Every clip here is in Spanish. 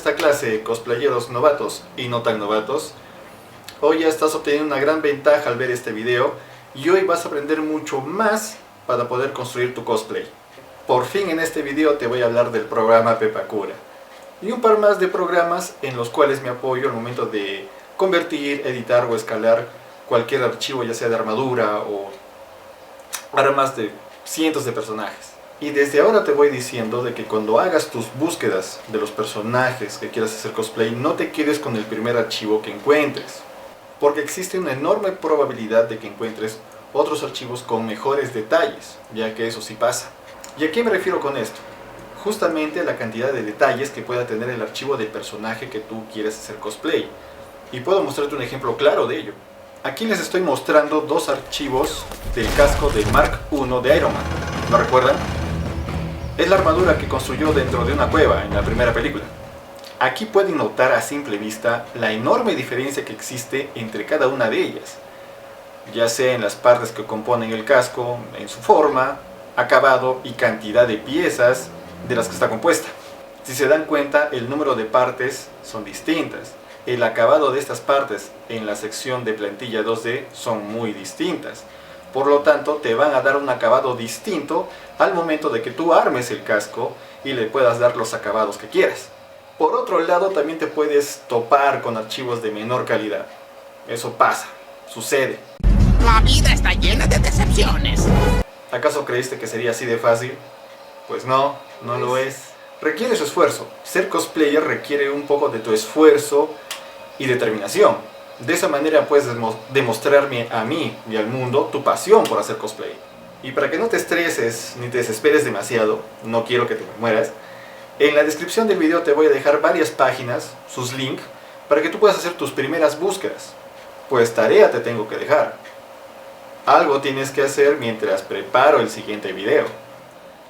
esta clase, cosplayeros novatos y no tan novatos. Hoy ya estás obteniendo una gran ventaja al ver este video y hoy vas a aprender mucho más para poder construir tu cosplay. Por fin en este video te voy a hablar del programa Pepakura y un par más de programas en los cuales me apoyo al momento de convertir, editar o escalar cualquier archivo, ya sea de armadura o armas de cientos de personajes. Y desde ahora te voy diciendo de que cuando hagas tus búsquedas de los personajes que quieras hacer cosplay, no te quedes con el primer archivo que encuentres, porque existe una enorme probabilidad de que encuentres otros archivos con mejores detalles, ya que eso sí pasa. ¿Y a qué me refiero con esto? Justamente a la cantidad de detalles que pueda tener el archivo del personaje que tú quieres hacer cosplay. Y puedo mostrarte un ejemplo claro de ello. Aquí les estoy mostrando dos archivos del casco de Mark I de Iron Man. ¿Lo recuerdan? Es la armadura que construyó dentro de una cueva en la primera película. Aquí pueden notar a simple vista la enorme diferencia que existe entre cada una de ellas, ya sea en las partes que componen el casco, en su forma, acabado y cantidad de piezas de las que está compuesta. Si se dan cuenta, el número de partes son distintas. El acabado de estas partes en la sección de plantilla 2D son muy distintas. Por lo tanto, te van a dar un acabado distinto al momento de que tú armes el casco y le puedas dar los acabados que quieras. Por otro lado, también te puedes topar con archivos de menor calidad. Eso pasa, sucede. La vida está llena de decepciones. ¿Acaso creíste que sería así de fácil? Pues no, no lo es. Requiere su esfuerzo. Ser cosplayer requiere un poco de tu esfuerzo y determinación. De esa manera puedes demostrarme a mí y al mundo tu pasión por hacer cosplay. Y para que no te estreses ni te desesperes demasiado, no quiero que te mueras, en la descripción del video te voy a dejar varias páginas, sus links, para que tú puedas hacer tus primeras búsquedas. Pues tarea te tengo que dejar. Algo tienes que hacer mientras preparo el siguiente video.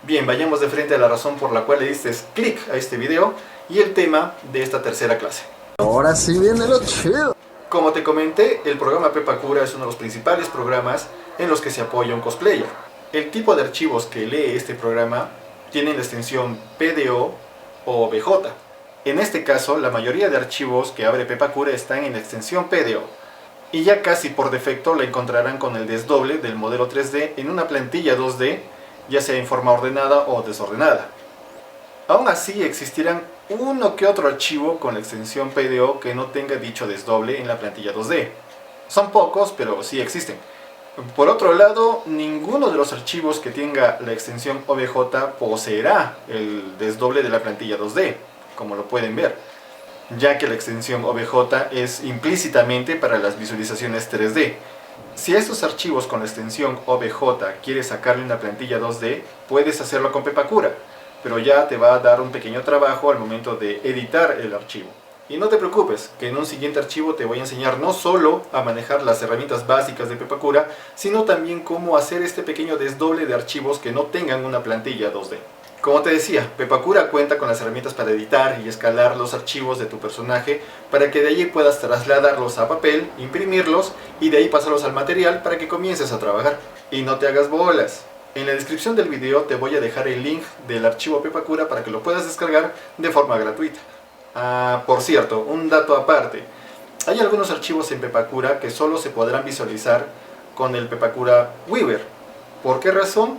Bien, vayamos de frente a la razón por la cual le diste clic a este video y el tema de esta tercera clase. Ahora sí viene lo chido. Como te comenté, el programa Pepakura es uno de los principales programas en los que se apoya un cosplayer. El tipo de archivos que lee este programa tienen la extensión PDO o BJ. En este caso, la mayoría de archivos que abre Pepakura están en la extensión PDO. Y ya casi por defecto la encontrarán con el desdoble del modelo 3D en una plantilla 2D, ya sea en forma ordenada o desordenada. Aún así existirán uno que otro archivo con la extensión PDO que no tenga dicho desdoble en la plantilla 2D. Son pocos, pero sí existen. Por otro lado, ninguno de los archivos que tenga la extensión OBJ poseerá el desdoble de la plantilla 2D, como lo pueden ver, ya que la extensión OBJ es implícitamente para las visualizaciones 3D. Si a estos archivos con la extensión OBJ quieres sacarle una plantilla 2D, puedes hacerlo con Pepakura, pero ya te va a dar un pequeño trabajo al momento de editar el archivo. Y no te preocupes, que en un siguiente archivo te voy a enseñar no solo a manejar las herramientas básicas de Pepakura, sino también cómo hacer este pequeño desdoble de archivos que no tengan una plantilla 2D. Como te decía, Pepakura cuenta con las herramientas para editar y escalar los archivos de tu personaje para que de allí puedas trasladarlos a papel, imprimirlos y de ahí pasarlos al material para que comiences a trabajar. Y no te hagas bolas. En la descripción del video te voy a dejar el link del archivo Pepakura para que lo puedas descargar de forma gratuita. Por cierto, un dato aparte. Hay algunos archivos en Pepakura que solo se podrán visualizar con el Pepakura Weaver. ¿Por qué razón?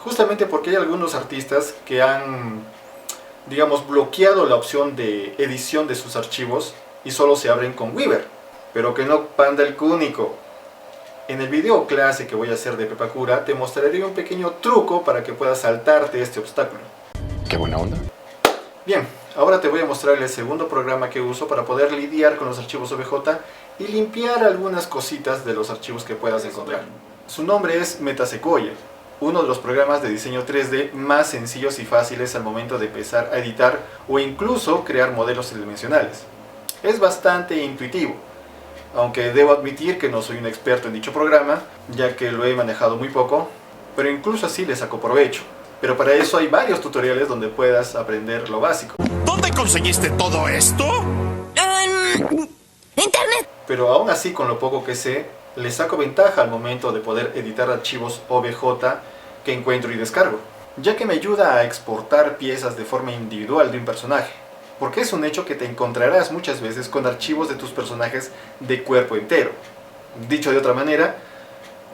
Justamente porque hay algunos artistas que han, digamos, bloqueado la opción de edición de sus archivos y solo se abren con Weaver. Pero que no panda el cúnico. En el video clase que voy a hacer de Pepakura te mostraré un pequeño truco para que puedas saltarte este obstáculo. Qué buena onda. Bien, ahora te voy a mostrar el segundo programa que uso para poder lidiar con los archivos OBJ y limpiar algunas cositas de los archivos que puedas encontrar. Su nombre es Metasequoia, uno de los programas de diseño 3D más sencillos y fáciles al momento de empezar a editar o incluso crear modelos tridimensionales. Es bastante intuitivo, aunque debo admitir que no soy un experto en dicho programa, ya que lo he manejado muy poco, pero incluso así le saco provecho. Pero para eso hay varios tutoriales donde puedas aprender lo básico. ¿Dónde conseguiste todo esto? Internet. Pero aún así, con lo poco que sé, le saco ventaja al momento de poder editar archivos OBJ que encuentro y descargo, ya que me ayuda a exportar piezas de forma individual de un personaje. porque es un hecho que te encontrarás muchas veces con archivos de tus personajes de cuerpo entero. Dicho de otra manera,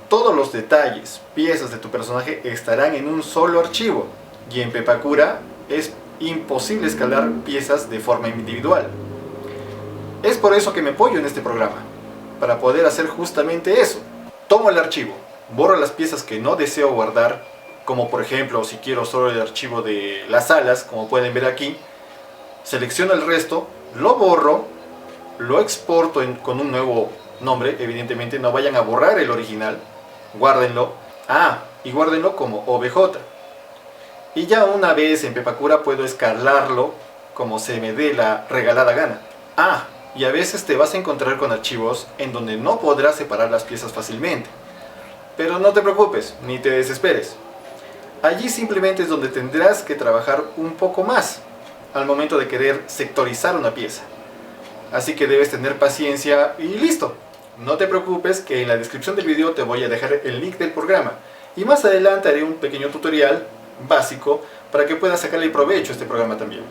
todos los detalles, piezas de tu personaje estarán en un solo archivo, y en Pepakura es imposible escalar piezas de forma individual. Es por eso que me apoyo en este programa, para poder hacer justamente eso. Tomo el archivo, borro las piezas que no deseo guardar, como por ejemplo si quiero solo el archivo de las alas, como pueden ver aquí, selecciono el resto, lo borro, lo exporto con un nuevo nombre, evidentemente no vayan a borrar el original, guárdenlo, y guárdenlo como OBJ. Y ya una vez en Pepakura puedo escalarlo como se me dé la regalada gana. Y a veces te vas a encontrar con archivos en donde no podrás separar las piezas fácilmente. Pero no te preocupes, ni te desesperes. Allí simplemente es donde tendrás que trabajar un poco más al momento de querer sectorizar una pieza. Así que debes tener paciencia y listo. No te preocupes que en la descripción del video te voy a dejar el link del programa. Y más adelante haré un pequeño tutorial básico para que puedas sacarle provecho a este programa también.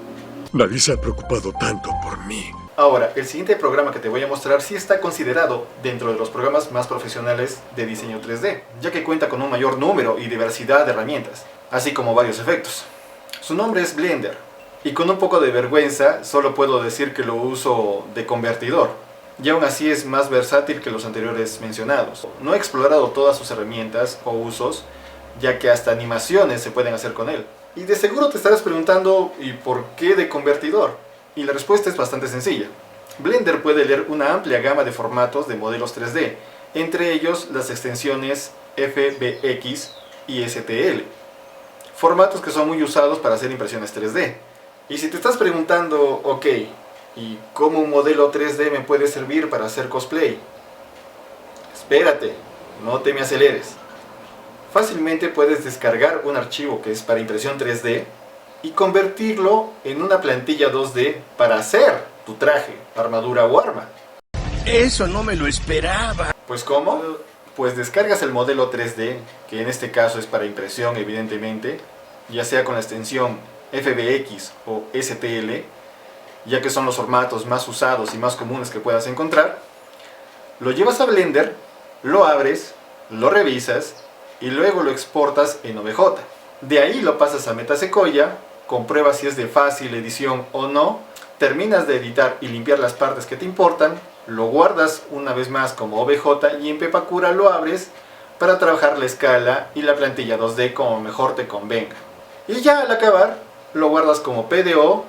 Nadie se ha preocupado tanto por mí. Ahora, el siguiente programa que te voy a mostrar sí está considerado dentro de los programas más profesionales de diseño 3D, ya que cuenta con un mayor número y diversidad de herramientas, así como varios efectos. Su nombre es Blender, y con un poco de vergüenza solo puedo decir que lo uso de convertidor, y aún así es más versátil que los anteriores mencionados. No he explorado todas sus herramientas o usos, ya que hasta animaciones se pueden hacer con él. Y de seguro te estarás preguntando, ¿y por qué de convertidor? Y la respuesta es bastante sencilla. Blender puede leer una amplia gama de formatos de modelos 3D, entre ellos las extensiones FBX y STL, formatos que son muy usados para hacer impresiones 3D. Y si te estás preguntando, ok, ¿y cómo un modelo 3D me puede servir para hacer cosplay? Espérate, no te me aceleres. Fácilmente puedes descargar un archivo que es para impresión 3D y convertirlo en una plantilla 2D para hacer tu traje, armadura o arma. Eso no me lo esperaba. ¿Pues cómo? Pues descargas el modelo 3D, que en este caso es para impresión evidentemente, ya sea con la extensión FBX o STL, ya que son los formatos más usados y más comunes que puedas encontrar. Lo llevas a Blender, lo abres, lo revisas y luego lo exportas en OBJ. De ahí lo pasas a Metasequoia, compruebas si es de fácil edición o no, terminas de editar y limpiar las partes que te importan, lo guardas una vez más como OBJ y en Pepakura lo abres para trabajar la escala y la plantilla 2D como mejor te convenga. Y ya al acabar, lo guardas como PDO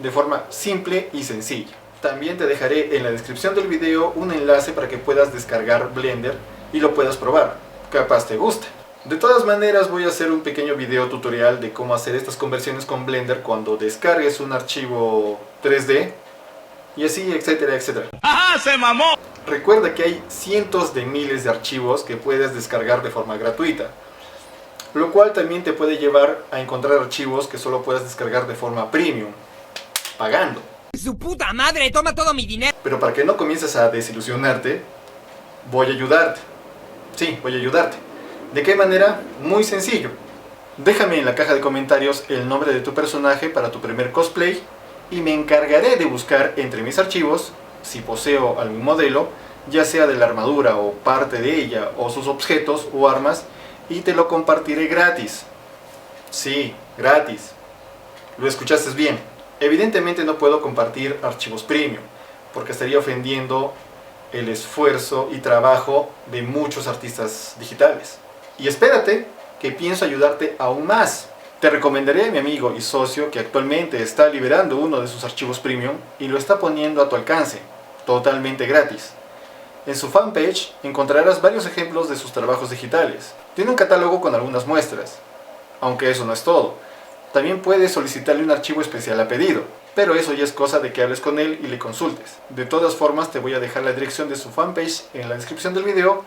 de forma simple y sencilla. También te dejaré en la descripción del video un enlace para que puedas descargar Blender y lo puedas probar. Capaz te gusta. De todas maneras voy a hacer un pequeño video tutorial de cómo hacer estas conversiones con Blender cuando descargues un archivo 3D y así, etcétera, etcétera. ¡Ajá, se mamó! Recuerda que hay cientos de miles de archivos que puedes descargar de forma gratuita, lo cual también te puede llevar a encontrar archivos que solo puedas descargar de forma premium, pagando. ¡Su puta madre! ¡Toma todo mi dinero! Pero para que no comiences a desilusionarte, voy a ayudarte. Sí, voy a ayudarte. ¿De qué manera? Muy sencillo. Déjame en la caja de comentarios el nombre de tu personaje para tu primer cosplay y me encargaré de buscar entre mis archivos, si poseo algún modelo, ya sea de la armadura o parte de ella o sus objetos o armas, y te lo compartiré gratis. Sí, gratis. Lo escuchaste bien. Evidentemente no puedo compartir archivos premium, porque estaría ofendiendo el esfuerzo y trabajo de muchos artistas digitales. Y espérate, que pienso ayudarte aún más. Te recomendaré a mi amigo y socio que actualmente está liberando uno de sus archivos premium y lo está poniendo a tu alcance, totalmente gratis. En su fanpage encontrarás varios ejemplos de sus trabajos digitales. Tiene un catálogo con algunas muestras, aunque eso no es todo. También puedes solicitarle un archivo especial a pedido, pero eso ya es cosa de que hables con él y le consultes. De todas formas te voy a dejar la dirección de su fanpage en la descripción del video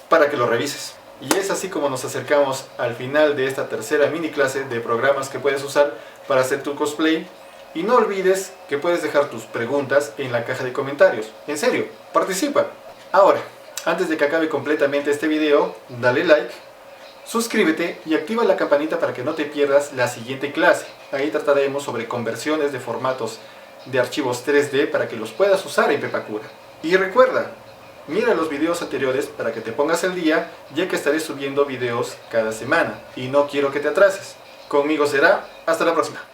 para que lo revises. Y es así como nos acercamos al final de esta tercera mini clase de programas que puedes usar para hacer tu cosplay. Y no olvides que puedes dejar tus preguntas en la caja de comentarios. En serio, participa. Ahora, antes de que acabe completamente este video, dale like, Suscríbete y activa la campanita para que no te pierdas la siguiente clase. Ahí trataremos sobre conversiones de formatos de archivos 3D para que los puedas usar en Pepacura. Y recuerda, mira los videos anteriores para que te pongas al día, ya que estaré subiendo videos cada semana y no quiero que te atrases. Conmigo será hasta la próxima.